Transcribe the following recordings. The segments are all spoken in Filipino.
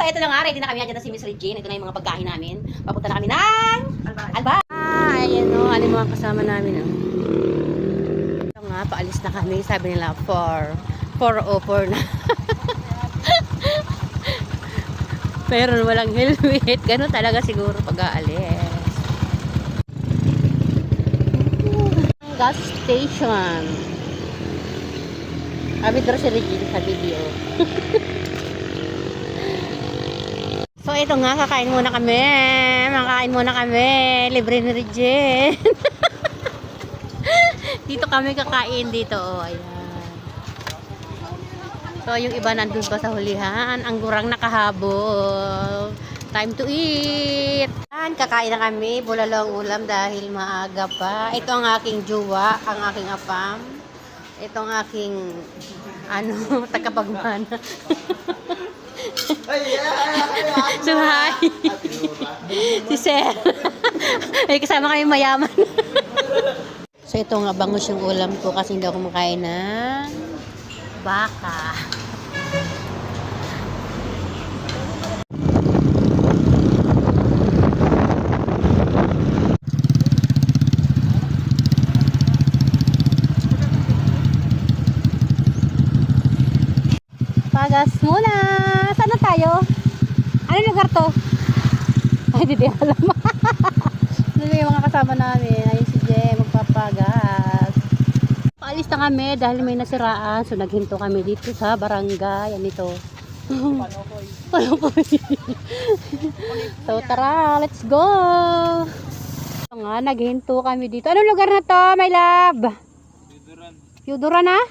ito na nga, ready na kami. Nandiyan na si Miss Regine. Ito na yung mga pagkain namin. Papunta na kami ng Alba. Ayan o, ano yung mga kasama namin o. Ito nga, paalis na kami. Sabi nila, 4:04 na. Pero walang helmet. Ganun talaga siguro pag-aalis. Gas station. Kami daw si Regine sa video. So ito nga, kakain muna kami. Makain muna kami. Libre ni Regine. Dito kami kakain dito. Oh, ayan. So yung iba nandun pa sa hulihan. Ang gurang nakahabol. Time to eat. Kakain na kami. Bulalong ulam dahil maaga pa. Ito ang aking jowa. Ang aking apam. Ito ang aking tagapagmana. So hi. Si Sir. Ay kasama kami mayaman. So ito nga bangus yung ulam ko kasi hindi ako makain ng baka. Pagas muna. Saan na tayo? Anong lugar to? Ay, hindi alam. Ano yung mga kasama namin? Ayun si Jem, magpapagas. Paalis na kami dahil may nasiraan. So, naghinto kami dito sa barangay. Yan ito. So, tara. Let's go. So, nga, naghinto kami dito. Anong lugar na to, my love? Piuduran na?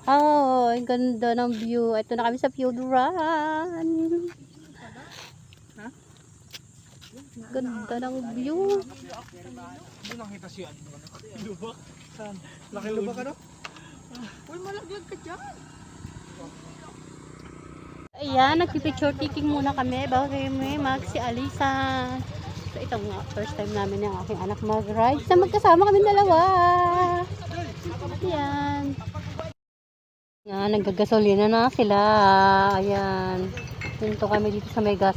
Oh, ang ganda ng view. Ito na kami sa Piuduran. Ganda ng view. Doon nakita siya. Lubak? Saan? Laki lubak ano? Uy, malaglag ka dyan. Ayan, nagpipicture taking muna kami bago kami si Alisa. So ito nga, first time namin yung aking anak mag-ride. So magkasama kami dalawa. Ayan. Nga, naggagasolina na sila. Ayan. Pinto kami dito sa may gas.